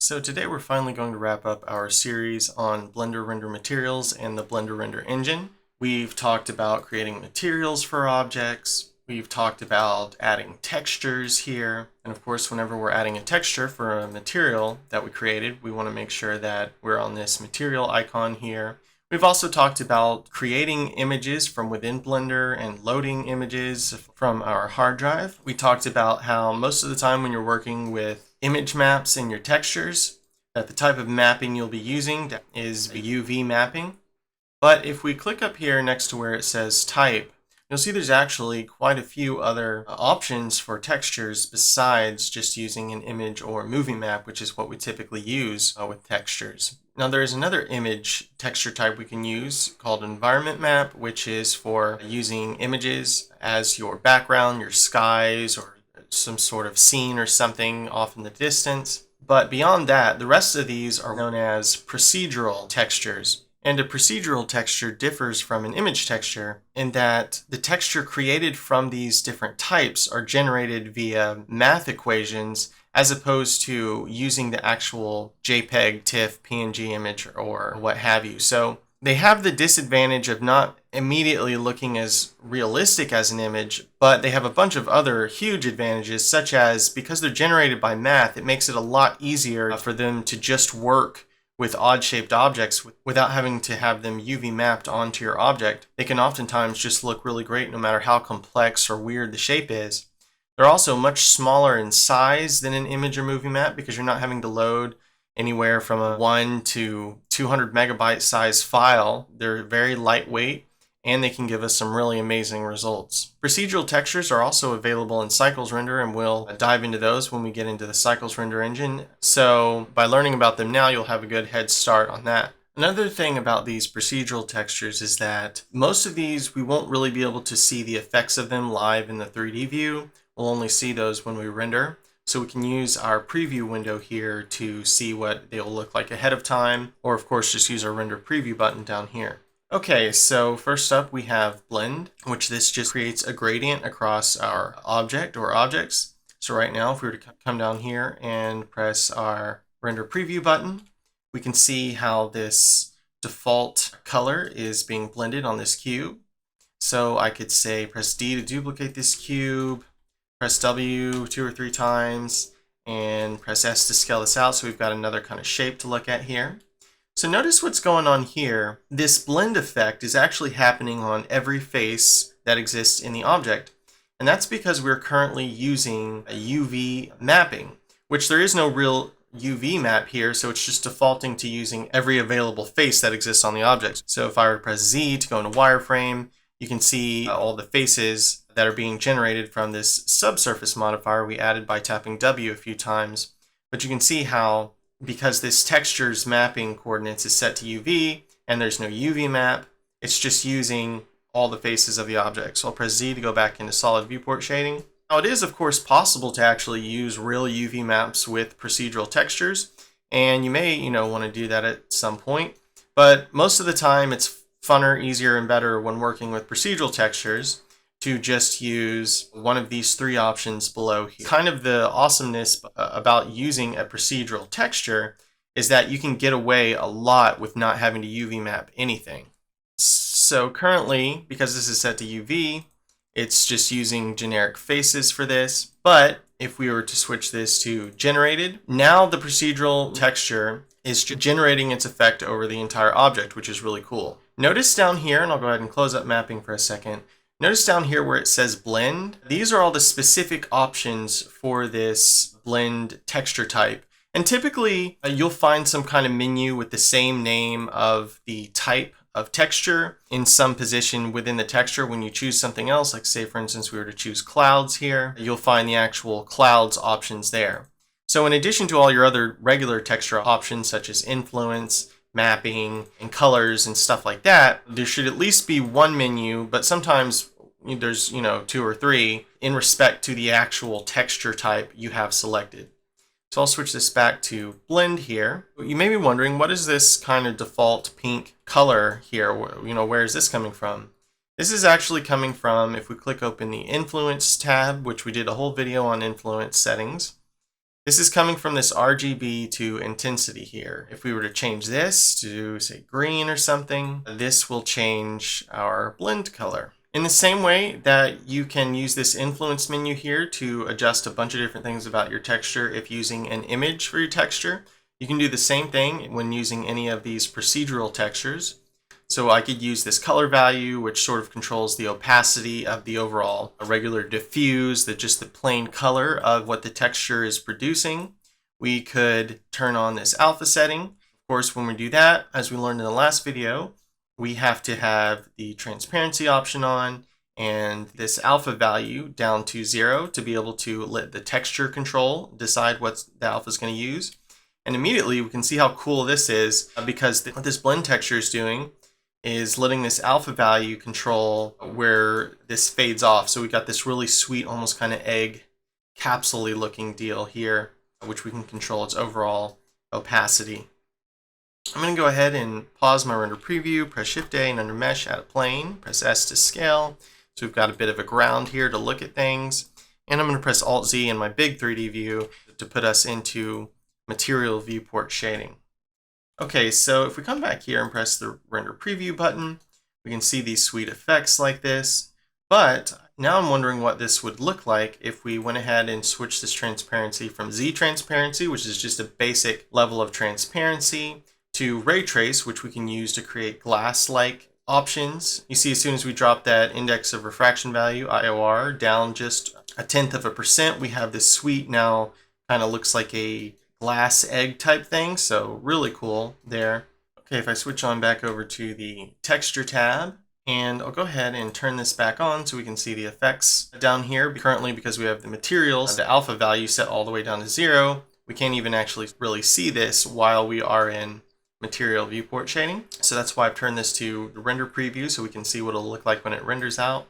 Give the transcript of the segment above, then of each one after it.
So today we're finally going to wrap up our series on Blender render materials and the Blender render engine. We've talked about creating materials for objects. We've talked about adding textures here. And of course, whenever we're adding a texture for a material that we created, we want to make sure that we're on this material icon here. We've also talked about creating images from within Blender and loading images from our hard drive. We talked about how most of the time when you're working with image maps in your textures, that the type of mapping you'll be using is the UV mapping. But if we click up here next to where it says type, you'll see there's actually quite a few other options for textures besides just using an image or movie map, which is what we typically use with textures. Now there is another image texture type we can use called environment map, which is for using images as your background, your skies, or some sort of scene or something off in the distance. But beyond that, the rest of these are known as procedural textures. And a procedural texture differs from an image texture in that the texture created from these different types are generated via math equations as opposed to using the actual JPEG, TIFF, PNG image, or what have you. So they have the disadvantage of not immediately looking as realistic as an image, but they have a bunch of other huge advantages, such as because they're generated by math, it makes it a lot easier for them to just work with odd-shaped objects without having to have them UV mapped onto your object. They can oftentimes just look really great no matter how complex or weird the shape is. They're also much smaller in size than an image or movie map because you're not having to load anywhere from a 1 to 200 megabyte size file. They're very lightweight and they can give us some really amazing results. Procedural textures are also available in Cycles Render, and we'll dive into those when we get into the Cycles Render engine. So by learning about them now, you'll have a good head start on that. Another thing about these procedural textures is that most of these we won't really be able to see the effects of them live in the 3D view. We'll only see those when we render. So we can use our preview window here to see what they'll look like ahead of time, or of course just use our render preview button down here. Okay, so first up we have blend, which this just creates a gradient across our object or objects. So right now if we were to come down here and press our render preview button, we can see how this default color is being blended on this cube. So I could say press D to duplicate this cube, press W 2 or 3 times, and press S to scale this out so we've got another kind of shape to look at here. So notice what's going on here. This blend effect is actually happening on every face that exists in the object. And that's because we're currently using a UV mapping, which there is no real UV map here, so it's just defaulting to using every available face that exists on the object. So if I were to press Z to go into wireframe, you can see all the faces that are being generated from this subsurface modifier we added by tapping W a few times. But you can see how, because this texture's mapping coordinates is set to UV and there's no UV map, it's just using all the faces of the object. So I'll press Z to go back into solid viewport shading. Now it is of course possible to actually use real UV maps with procedural textures, and you may want to do that at some point, but most of the time it's funner, easier, and better when working with procedural textures to just use one of these 3 options below here. Kind of the awesomeness about using a procedural texture is that you can get away a lot with not having to UV map anything. So currently, because this is set to UV, it's just using generic faces for this. But if we were to switch this to generated, now the procedural texture is generating its effect over the entire object, which is really cool. Notice down here, and I'll go ahead and close up mapping for a second. Notice down here where it says blend, these are all the specific options for this blend texture type. And typically you'll find some kind of menu with the same name of the type of texture in some position within the texture. When you choose something else, like say for instance we were to choose clouds here, you'll find the actual clouds options there. So in addition to all your other regular texture options such as influence, mapping, and colors and stuff like that, there should at least be one menu, but sometimes there's 2 or 3 in respect to the actual texture type you have selected. So I'll switch this back to blend here. You may be wondering, what is this kind of default pink color here? Where is this coming from? This is actually coming from, if we click open the influence tab, which we did a whole video on influence settings, This is coming from this RGB to intensity here. If we were to change this to, say, green or something, this will change our blend color. In the same way that you can use this influence menu here to adjust a bunch of different things about your texture if using an image for your texture, you can do the same thing when using any of these procedural textures. So I could use this color value, which sort of controls the opacity of the overall regular diffuse, just the plain color of what the texture is producing. We could turn on this alpha setting. Of course, when we do that, as we learned in the last video, we have to have the transparency option on and this alpha value down to 0 to be able to let the texture control decide what the alpha is going to use. And immediately we can see how cool this is because what this blend texture is doing is letting this alpha value control where this fades off. So we got this really sweet, almost kind of egg capsule-y looking deal here, which we can control its overall opacity. I'm going to go ahead and pause my render preview, press Shift-A, and under Mesh, add a plane, press S to scale. So we've got a bit of a ground here to look at things. And I'm going to press Alt-Z in my big 3D view to put us into Material Viewport Shading. Okay, so if we come back here and press the render preview button, we can see these sweet effects like this. But now I'm wondering what this would look like if we went ahead and switched this transparency from Z transparency, which is just a basic level of transparency, to ray trace, which we can use to create glass-like options. You see, as soon as we drop that index of refraction value, IOR, down just 0.1%, we have this sweet, now kind of looks like a glass egg type thing, so really cool there. Okay, if I switch on back over to the texture tab, and I'll go ahead and turn this back on so we can see the effects down here. Currently, because we have the materials, the alpha value set all the way down to 0, we can't even actually really see this while we are in Material Viewport Shading. So that's why I've turned this to the render preview so we can see what it'll look like when it renders out.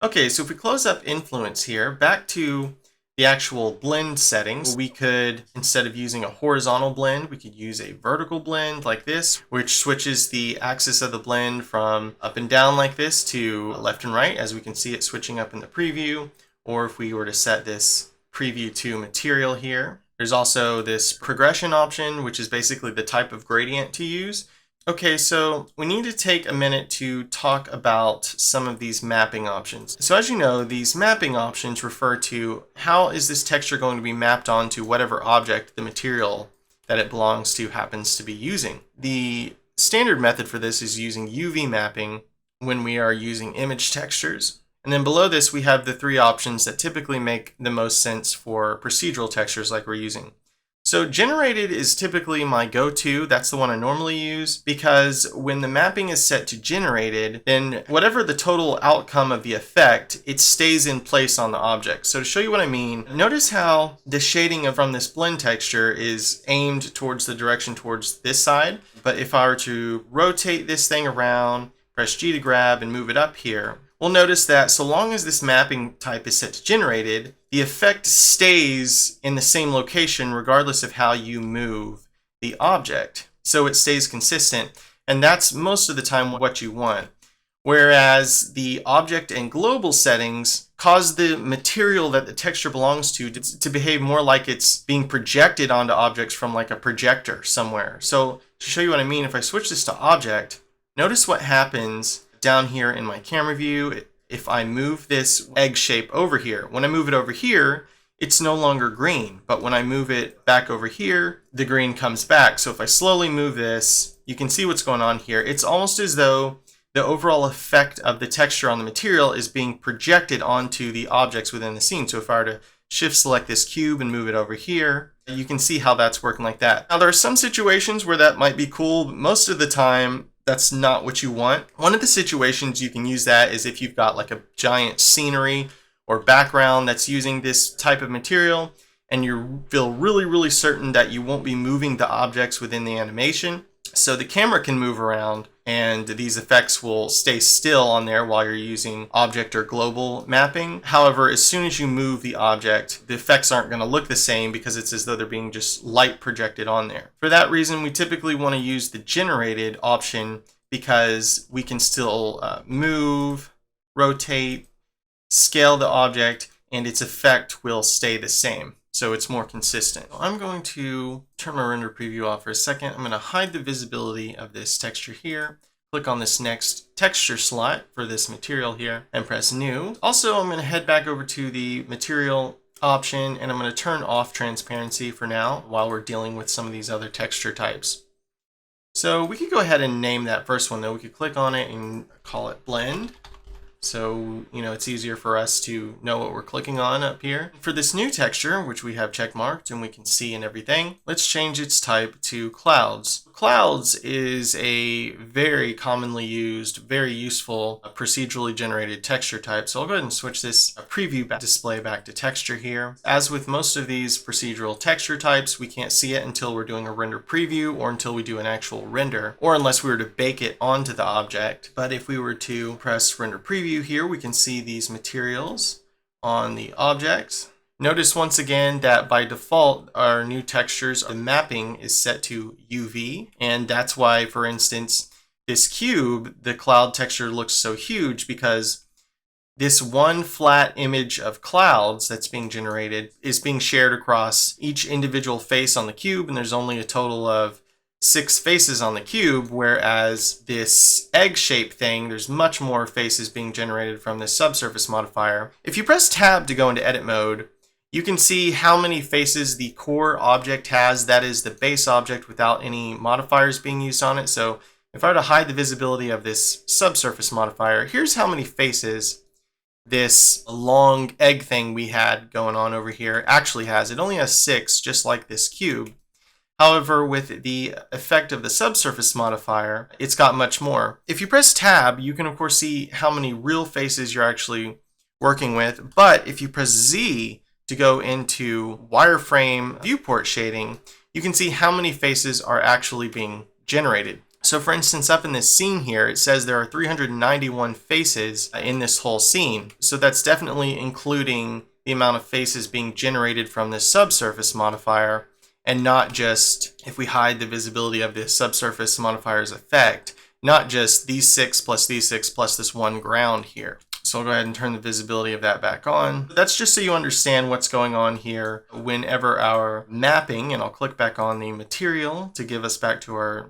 Okay, so if we close up influence here, back to the actual blend settings, we could, instead of using a horizontal blend, we could use a vertical blend like this, which switches the axis of the blend from up and down like this to left and right, as we can see it switching up in the preview. Or if we were to set this preview to material here, there's also this progression option, which is basically the type of gradient to use. Okay, so we need to take a minute to talk about some of these mapping options. So as you know, these mapping options refer to how is this texture going to be mapped onto whatever object the material that it belongs to happens to be using. The standard method for this is using UV mapping when we are using image textures. And then below this, we have the 3 options that typically make the most sense for procedural textures like we're using. So generated is typically my go-to. That's the one I normally use because when the mapping is set to generated, then whatever the total outcome of the effect, it stays in place on the object. So to show you what I mean, notice how the shading from this blend texture is aimed towards the direction towards this side. But if I were to rotate this thing around, press G to grab and move it up here, we'll notice that so long as this mapping type is set to generated, the effect stays in the same location regardless of how you move the object. So it stays consistent, and that's most of the time what you want. Whereas the object and global settings cause the material that the texture belongs to behave more like it's being projected onto objects from like a projector somewhere. So to show you what I mean, if I switch this to object, notice what happens down here in my camera view. If I move this egg shape over here, when I move it over here, it's no longer green. But when I move it back over here, the green comes back. So if I slowly move this, you can see what's going on here. It's almost as though the overall effect of the texture on the material is being projected onto the objects within the scene. So if I were to shift select this cube and move it over here, you can see how that's working like that. Now there are some situations where that might be cool, but most of the time, that's not what you want. One of the situations you can use that is if you've got like a giant scenery or background that's using this type of material and you feel really, really certain that you won't be moving the objects within the animation. So the camera can move around and these effects will stay still on there while you're using object or global mapping. However, as soon as you move the object, the effects aren't going to look the same because it's as though they're being just light projected on there. For that reason, we typically want to use the generated option because we can still move, rotate, scale the object, and its effect will stay the same. so it's more consistent. I'm going to turn my render preview off for a second. I'm going to hide the visibility of this texture here. Click on this next texture slot for this material here and press new. Also, I'm going to head back over to the material option and I'm going to turn off transparency for now while we're dealing with some of these other texture types. So we could go ahead and name that first one though. We could click on it and call it blend. So, it's easier for us to know what we're clicking on up here. For this new texture, which we have check marked and we can see and everything, let's change its type to clouds. Clouds is a very commonly used, very useful procedurally generated texture type. So I'll go ahead and switch this preview display back to texture here. As with most of these procedural texture types, we can't see it until we're doing a render preview or until we do an actual render, or unless we were to bake it onto the object. But if we were to press render preview here, we can see these materials on the objects. Notice once again that by default, our new textures, the mapping is set to UV. And that's why, for instance, this cube, the cloud texture looks so huge because this one flat image of clouds that's being generated is being shared across each individual face on the cube. And there's only a total of 6 faces on the cube, whereas this egg-shaped thing, there's much more faces being generated from this subsurface modifier. If you press tab to go into edit mode, you can see how many faces the core object has. That is the base object without any modifiers being used on it. So if I were to hide the visibility of this subsurface modifier, here's how many faces this long egg thing we had going on over here actually has. It only has 6, just like this cube. However, with the effect of the subsurface modifier, it's got much more. If you press tab, you can of course see how many real faces you're actually working with. But if you press Z to go into wireframe viewport shading, you can see how many faces are actually being generated. So for instance, up in this scene here, it says there are 391 faces in this whole scene. So that's definitely including the amount of faces being generated from this subsurface modifier, and not just, if we hide the visibility of the subsurface modifier's effect, not just these 6 plus these 6 plus this one ground here. So I'll go ahead and turn the visibility of that back on. That's just so you understand what's going on here whenever our mapping, and I'll click back on the material to give us back to our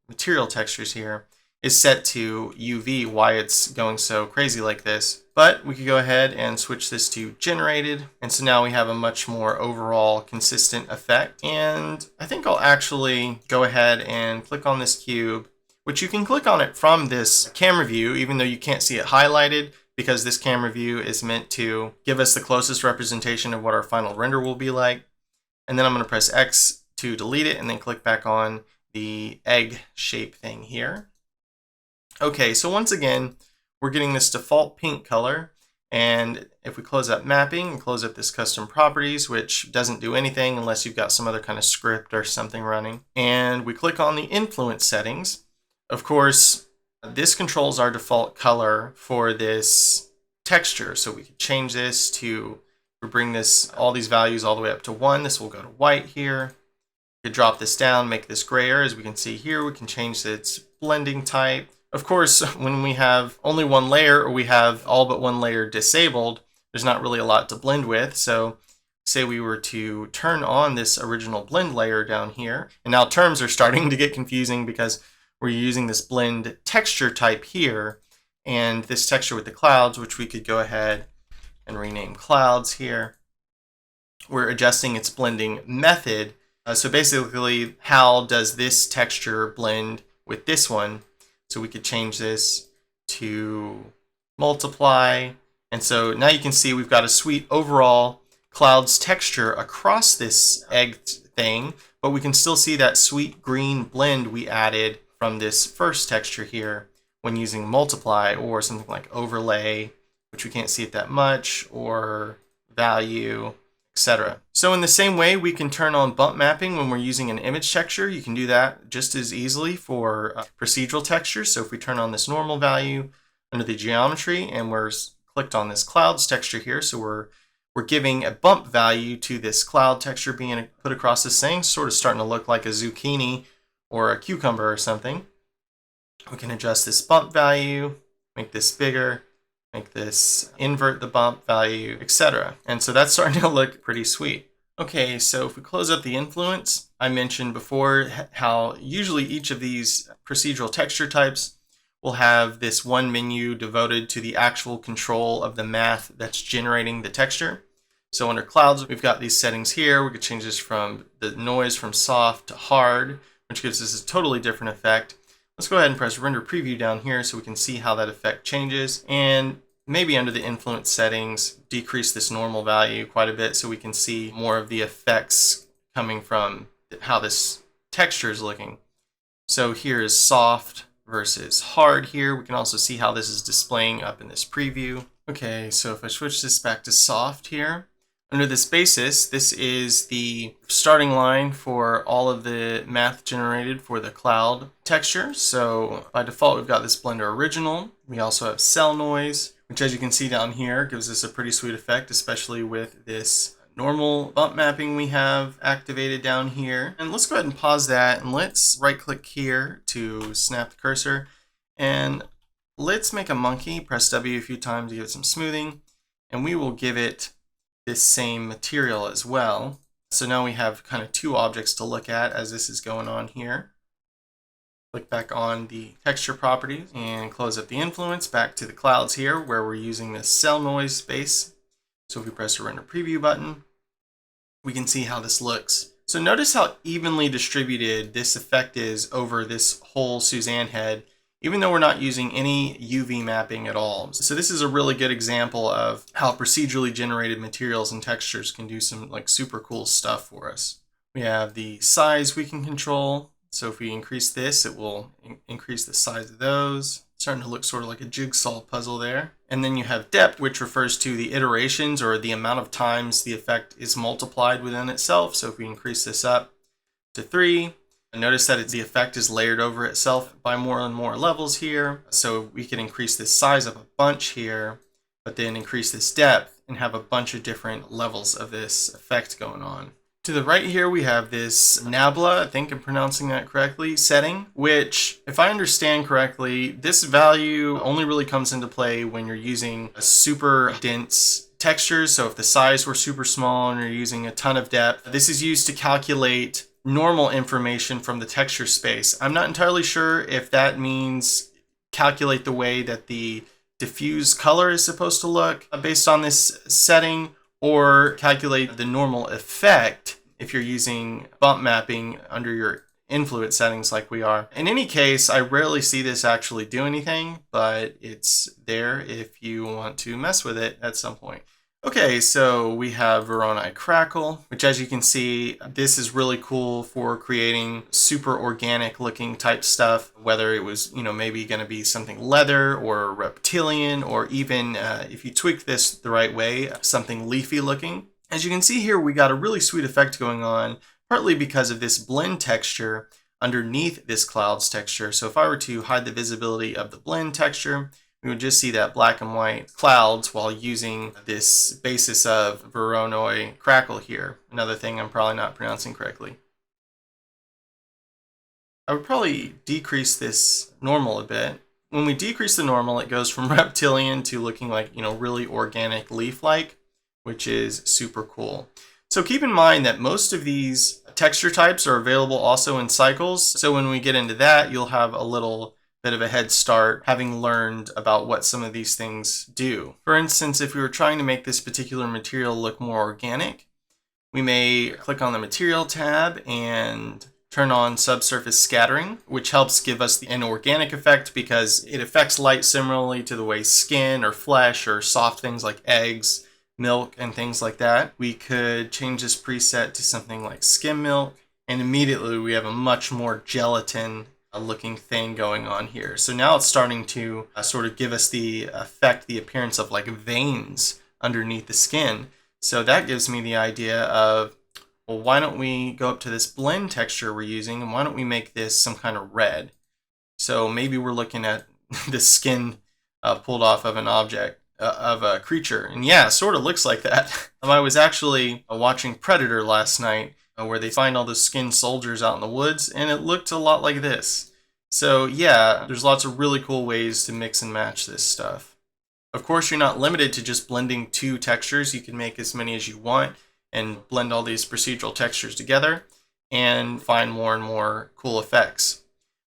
material textures here, is set to UV, why it's going so crazy like this. But we could go ahead and switch this to generated. And so now we have a much more overall consistent effect. And I think I'll actually go ahead and click on this cube, which you can click on it from this camera view, even though you can't see it highlighted, because this camera view is meant to give us the closest representation of what our final render will be like. And then I'm going to press X to delete it and then click back on the egg shape thing here. Okay, so once again, we're getting this default pink color. And if we close up mapping and close up this custom properties, which doesn't do anything unless you've got some other kind of script or something running, and we click on the influence settings, of course, this controls our default color for this texture. So we could change this to, bring this, all these values all the way up to 1. This will go to white here. We could drop this down, make this grayer. As we can see here, we can change its blending type. Of course, when we have only one layer, or we have all but one layer disabled, there's not really a lot to blend with. So say we were to turn on this original blend layer down here, and now terms are starting to get confusing because we're using this blend texture type here, and this texture with the clouds, which we could go ahead and rename clouds here. We're adjusting its blending method. So basically, how does this texture blend with this one? So we could change this to multiply. And so now you can see we've got a sweet overall clouds texture across this egg thing, but we can still see that sweet green blend we added from this first texture here when using multiply, or something like overlay, which we can't see it that much, or value, etc. So in the same way, we can turn on bump mapping when we're using an image texture. You can do that just as easily for procedural textures. So if we turn on this normal value under the geometry, and we're clicked on this clouds texture here, so we're giving a bump value to this cloud texture being put across this thing, sort of starting to look like a zucchini or a cucumber or something. We can adjust this bump value, make this bigger, make this invert the bump value, etc. And so that's starting to look pretty sweet. Okay, so if we close up the influence, I mentioned before how usually each of these procedural texture types will have this one menu devoted to the actual control of the math that's generating the texture. So under clouds, we've got these settings here. We could change this from the noise from soft to hard, which gives us a totally different effect. Let's go ahead and press render preview down here so we can see how that effect changes. And maybe under the influence settings, decrease this normal value quite a bit so we can see more of the effects coming from how this texture is looking. So here is soft versus hard here. We can also see how this is displaying up in this preview. Okay, so if I switch this back to soft here, under this basis, this is the starting line for all of the math generated for the cloud texture. So by default, we've got this Blender Original. We also have cell noise, which as you can see down here, gives us a pretty sweet effect, especially with this normal bump mapping we have activated down here. And let's go ahead and pause that, and let's right click here to snap the cursor. And let's make a monkey, press W a few times to give it some smoothing, and we will give it this same material as well. So now we have kind of two objects to look at as this is going on here. Click back on the texture properties and close up the influence, back to the clouds here where we're using this cell noise space. So if we press the render preview button, we can see how this looks. So notice how evenly distributed this effect is over this whole Suzanne head, even though we're not using any UV mapping at all. So this is a really good example of how procedurally generated materials and textures can do some like super cool stuff for us. We have the size we can control. So if we increase this, it will increase the size of those. Starting to look sort of like a jigsaw puzzle there. And then you have depth, which refers to the iterations or the amount of times the effect is multiplied within itself. So if we increase this up to 3, notice that the effect is layered over itself by more and more levels here. So we can increase this size up a bunch here, but then increase this depth and have a bunch of different levels of this effect going on. To the right here, we have this Nabla, I think I'm pronouncing that correctly, setting, which, if I understand correctly, this value only really comes into play when you're using a super dense textures. So if the size were super small and you're using a ton of depth, this is used to calculate normal information from the texture space. I'm not entirely sure if that means calculate the way that the diffuse color is supposed to look based on this setting, or calculate the normal effect if you're using bump mapping under your influence settings like we are. In any case, I rarely see this actually do anything, but it's there if you want to mess with it at some point. Okay, so we have Verona Crackle, which as you can see, this is really cool for creating super organic looking type stuff, whether it was, maybe going to be something leather or reptilian, or even if you tweak this the right way, something leafy looking. As you can see here, we got a really sweet effect going on, partly because of this blend texture underneath this clouds texture. So if I were to hide the visibility of the blend texture, we would just see that black and white clouds while using this basis of Verona Crackle here. Another thing I'm probably not pronouncing correctly. I would probably decrease this normal a bit. When we decrease the normal, it goes from reptilian to looking like, really organic leaf-like, which is super cool. So keep in mind that most of these texture types are available also in cycles. So when we get into that, you'll have a little bit of a head start having learned about what some of these things do. For instance, if we were trying to make this particular material look more organic, we may click on the material tab and turn on subsurface scattering, which helps give us an organic effect because it affects light similarly to the way skin or flesh or soft things like eggs, milk, and things like that. We could change this preset to something like skim milk, and immediately we have a much more gelatin looking thing going on here. So now it's starting to sort of give us the effect, the appearance of like veins underneath the skin. So that gives me the idea of, well, why don't we go up to this blend texture we're using, and why don't we make this some kind of red? So maybe we're looking at the skin pulled off of an object, of a creature. And yeah, it sort of looks like that. I was actually watching Predator last night, where they find all the skinned soldiers out in the woods, and it looked a lot like this. So yeah, there's lots of really cool ways to mix and match this stuff. Of course, you're not limited to just blending two textures. You can make as many as you want. and blend all these procedural textures together and find more and more cool effects.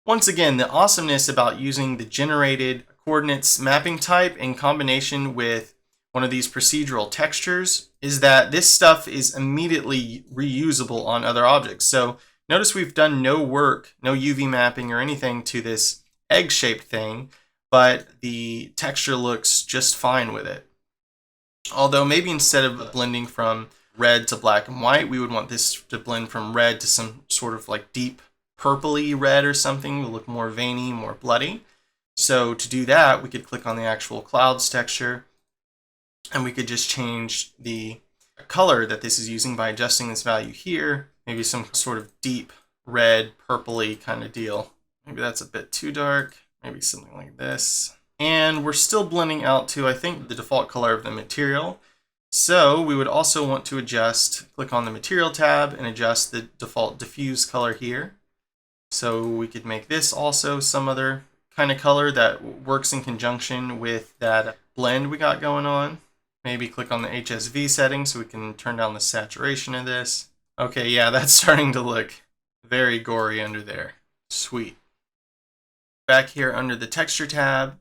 Once again, the awesomeness about using the generated coordinates mapping type in combination with one of these procedural textures is that this stuff is immediately reusable on other objects. So notice we've done no work, no UV mapping or anything to this egg-shaped thing, but the texture looks just fine with it. Although maybe instead of blending from red to black and white, we would want this to blend from red to some sort of like deep purpley red or something. It will look more veiny, more bloody. So to do that, we could click on the actual clouds texture and we could just change the color that this is using by adjusting this value here. Maybe some sort of deep red, purpley kind of deal. Maybe that's a bit too dark. Maybe something like this. And we're still blending out to, I think, the default color of the material. So we would also want to adjust, click on the material tab and adjust the default diffuse color here. So we could make this also some other kind of color that works in conjunction with that blend we got going on. Maybe click on the HSV setting so we can turn down the saturation of this. Okay, yeah, that's starting to look very gory under there. Sweet. Back here under the texture tab,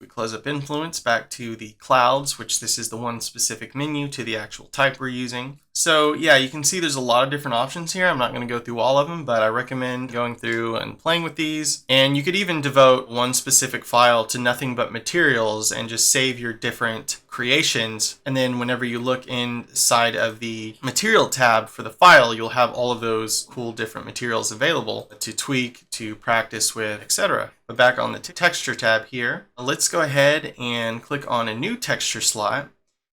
we close up influence back to the clouds, which this is the one specific menu to the actual type we're using. So yeah, you can see there's a lot of different options here. I'm not going to go through all of them, but I recommend going through and playing with these. And you could even devote one specific file to nothing but materials and just save your different creations. And then whenever you look inside of the material tab for the file, you'll have all of those cool different materials available to tweak, to practice with, etc. But back on the texture tab here, let's go ahead and click on a new texture slot.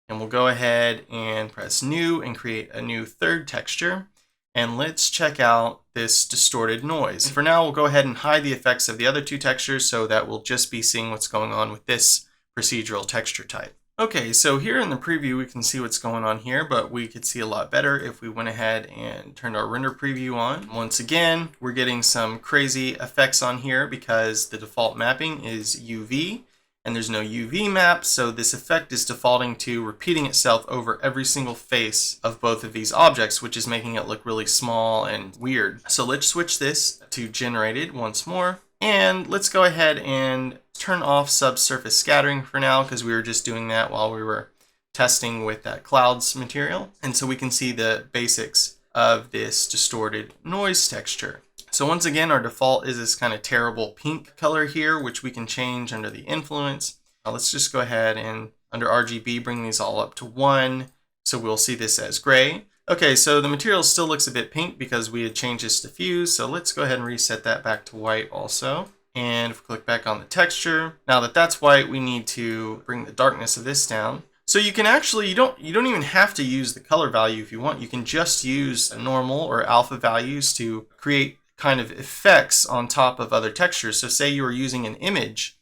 And we'll go ahead and press new and create a new third texture. And let's check out this distorted noise. For now, we'll go ahead and hide the effects of the other two textures so that we'll just be seeing what's going on with this procedural texture type. Okay, so here in the preview, we can see what's going on here, but we could see a lot better if we went ahead and turned our render preview on. Once again, we're getting some crazy effects on here because the default mapping is UV. And there's no UV map, so this effect is defaulting to repeating itself over every single face of both of these objects, which is making it look really small and weird. So let's switch this to generated once more. And let's go ahead and turn off subsurface scattering for now, because we were just doing that while we were testing with that clouds material. And so we can see the basics of this distorted noise texture. So once again, our default is this kind of terrible pink color here, which we can change under the influence. Let's just go ahead and under RGB, bring these all up to 1. So we'll see this as gray. Okay, so the material still looks a bit pink because we had changed this diffuse. So let's go ahead and reset that back to white also. And if we click back on the texture, now that that's white, we need to bring the darkness of this down. So you can actually, you don't even have to use the color value if you want. You can just use normal or alpha values to create kind of effects on top of other textures. So say you were using an image,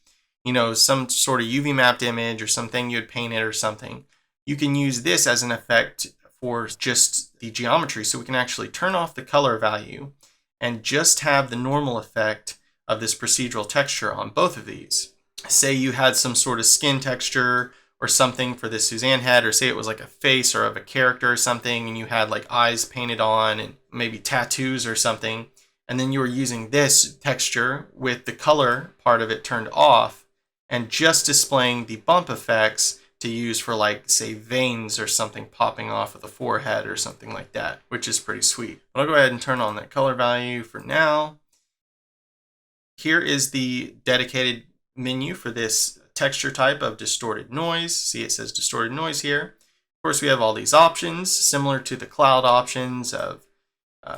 some sort of UV mapped image or something you had painted or something. You can use this as an effect for just the geometry. So we can actually turn off the color value and just have the normal effect of this procedural texture on both of these. Say you had some sort of skin texture or something for this Suzanne head, or say it was like a face or of a character or something, and you had like eyes painted on and maybe tattoos or something. And then you were using this texture with the color part of it turned off and just displaying the bump effects to use for like, say, veins or something popping off of the forehead or something like that, which is pretty sweet. But I'll go ahead and turn on that color value for now. Here is the dedicated menu for this texture type of distorted noise. See, it says distorted noise here. Of course, we have all these options similar to the cloud options of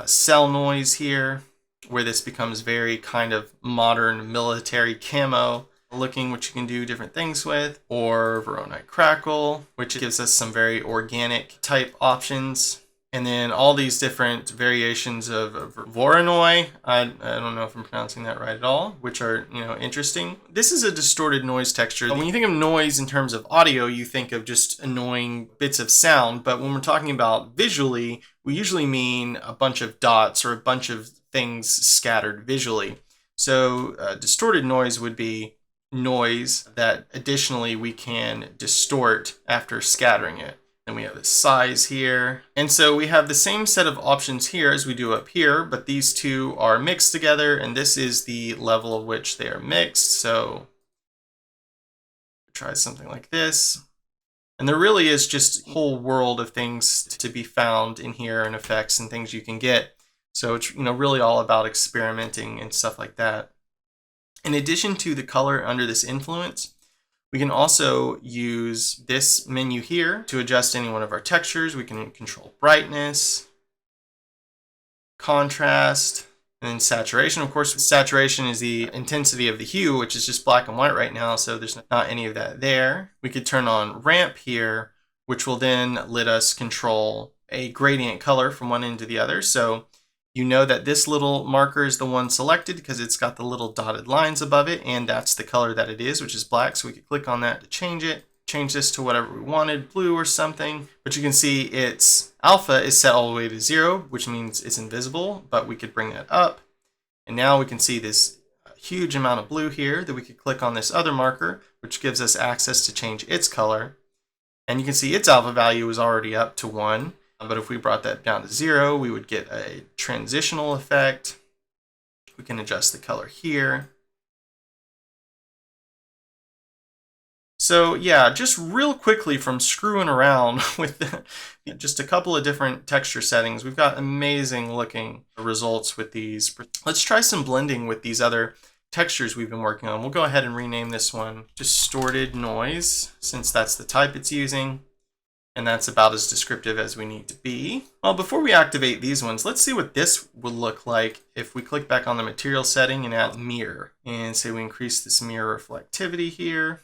cell noise here, where this becomes very kind of modern military camo looking, which you can do different things with, or Verona Crackle, which gives us some very organic type options. And then all these different variations of Voronoi, I don't know if I'm pronouncing that right at all, which are, interesting. This is a distorted noise texture. When you think of noise in terms of audio, you think of just annoying bits of sound. But when we're talking about visually, we usually mean a bunch of dots or a bunch of things scattered visually. So distorted noise would be noise that additionally we can distort after scattering it. Then we have the size here. And so we have the same set of options here as we do up here, but these two are mixed together, and this is the level of which they are mixed. So try something like this. And there really is just a whole world of things to be found in here and effects and things you can get. So it's really all about experimenting and stuff like that. In addition to the color under this influence, we can also use this menu here to adjust any one of our textures. We can control brightness, contrast, and then saturation. Of course, saturation is the intensity of the hue, which is just black and white right now, so there's not any of that there. We could turn on ramp here, which will then let us control a gradient color from one end to the other. So you know that this little marker is the one selected because it's got the little dotted lines above it, and that's the color that it is, which is black. So we could click on that to change it. Change this to whatever we wanted, blue or something. But you can see its alpha is set all the way to 0, which means it's invisible, but we could bring that up. And now we can see this huge amount of blue here that we could click on this other marker, which gives us access to change its color. And you can see its alpha value is already up to 1. But if we brought that down to 0, we would get a transitional effect. We can adjust the color here. So yeah, just real quickly from screwing around with just a couple of different texture settings, we've got amazing looking results with these. Let's try some blending with these other textures we've been working on. We'll go ahead and rename this one Distorted Noise, since that's the type it's using. And that's about as descriptive as we need to be. Well, before we activate these ones, let's see what this would look like if we click back on the material setting and add mirror. And say we increase this mirror reflectivity here.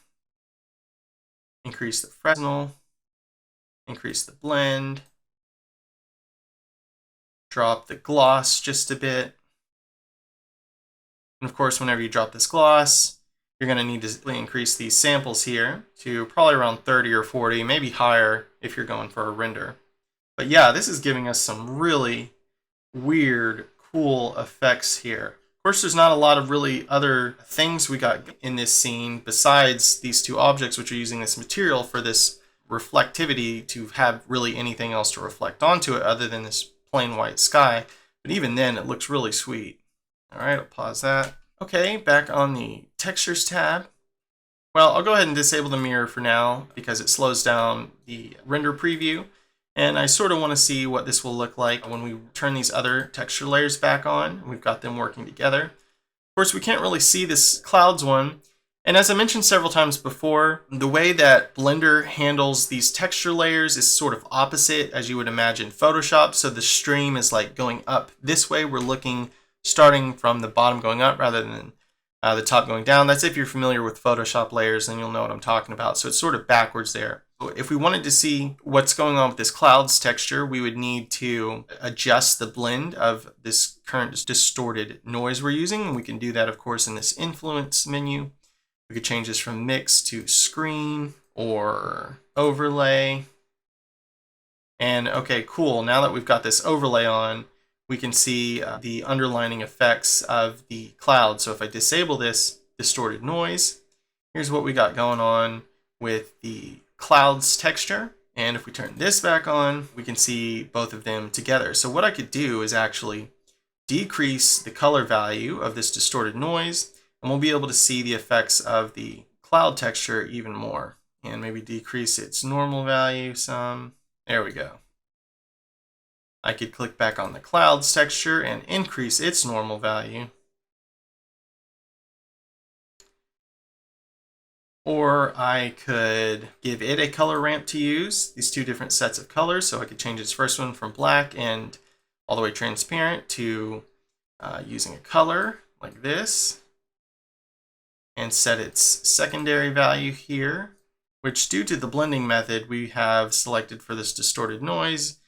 Increase the Fresnel, increase the blend, drop the gloss just a bit. And of course, whenever you drop this gloss, you're going to need to increase these samples here to probably around 30 or 40, maybe higher if you're going for a render. But yeah, this is giving us some really weird, cool effects here. Of course, there's not a lot of really other things we got in this scene besides these two objects, which are using this material for this reflectivity to have really anything else to reflect onto it other than this plain white sky. But even then, it looks really sweet. All right, I'll pause that. Okay, back on the Textures tab. Well, I'll go ahead and disable the mirror for now because it slows down the render preview. And I sort of want to see what this will look like when we turn these other texture layers back on. We've got them working together. Of course, we can't really see this clouds one. And as I mentioned several times before, the way that Blender handles these texture layers is sort of opposite as you would imagine Photoshop. So the stream is like going up this way. We're looking starting from the bottom going up rather than the top going down. That's if you're familiar with Photoshop layers, then you'll know what I'm talking about. So it's sort of backwards there. If we wanted to see what's going on with this clouds texture, we would need to adjust the blend of this current distorted noise we're using. And we can do that, of course, in this influence menu. We could change this from mix to screen or overlay. And okay, cool. Now that we've got this overlay on, we can see the underlining effects of the cloud. So if I disable this distorted noise, here's what we got going on with the clouds texture. And if we turn this back on, we can see both of them together. So what I could do is actually decrease the color value of this distorted noise, and we'll be able to see the effects of the cloud texture even more. And maybe decrease its normal value some. There we go. I could click back on the clouds texture and increase its normal value. Or I could give it a color ramp to use, these two different sets of colors. So I could change its first one from black and all the way transparent to using a color like this. And set its secondary value here, which due to the blending method we have selected for this distorted noise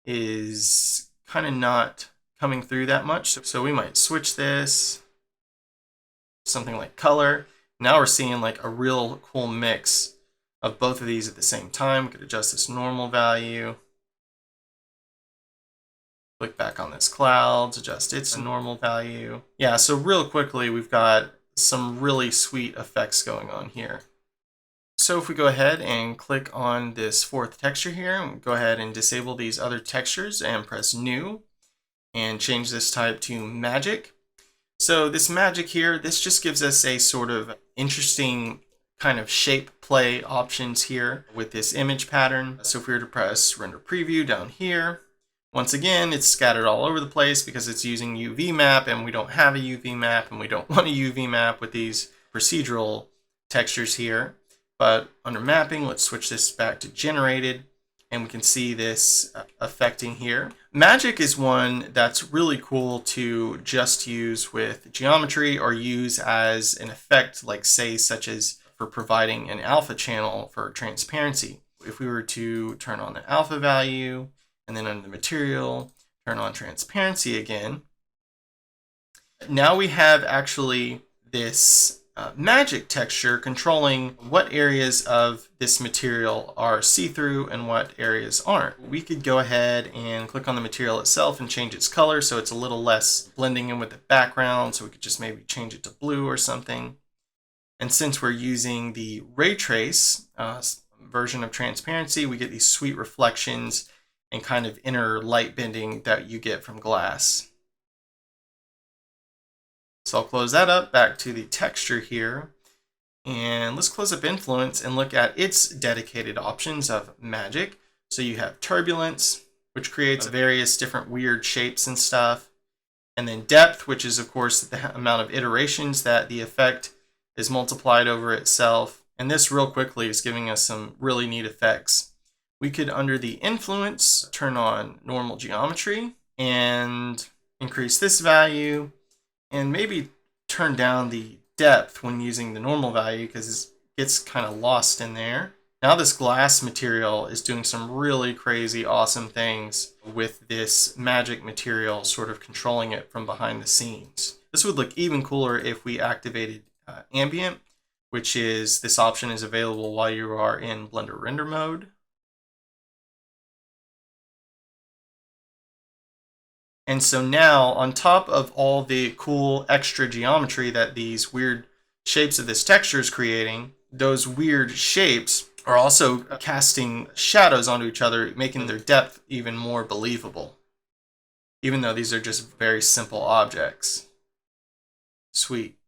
is kind of not coming through that much. So we might switch this, something like color. Now we're seeing like a real cool mix of both of these at the same time. We could adjust this normal value. Click back on this clouds, adjust its normal value. Yeah, so real quickly we've got some really sweet effects going on here. So if we go ahead and click on this fourth texture here, and go ahead and disable these other textures and press New and change this type to Magic. So this Magic here, this just gives us a sort of interesting kind of shape play options here with this image pattern. So if we were to press Render Preview down here, once again, it's scattered all over the place because it's using UV map, and we don't have a UV map, and we don't want a UV map with these procedural textures here. But under mapping, let's switch this back to generated, and we can see this affecting here. Magic is one that's really cool to just use with geometry or use as an effect, like say, such as for providing an alpha channel for transparency. If we were to turn on the alpha value, and then under the material, turn on transparency again, now we have actually this magic texture controlling what areas of this material are see-through and what areas aren't. We could go ahead and click on the material itself and change its color so it's a little less blending in with the background, so we could just maybe change it to blue or something. And since we're using the ray trace version of transparency, we get these sweet reflections and kind of inner light bending that you get from glass. So I'll close that up, back to the texture here, and let's close up influence and look at its dedicated options of magic. So you have turbulence, which creates various different weird shapes and stuff, and then depth, which is of course the amount of iterations that the effect is multiplied over itself. And this real quickly is giving us some really neat effects. We could, under the influence, turn on normal geometry and increase this value, and maybe turn down the depth when using the normal value because it gets kind of lost in there. Now this glass material is doing some really crazy awesome things with this magic material sort of controlling it from behind the scenes. This would look even cooler if we activated ambient, which is this option is available while you are in Blender render mode. And so now, on top of all the cool extra geometry that these weird shapes of this texture is creating, those weird shapes are also casting shadows onto each other, making their depth even more believable, even though these are just very simple objects. Sweet.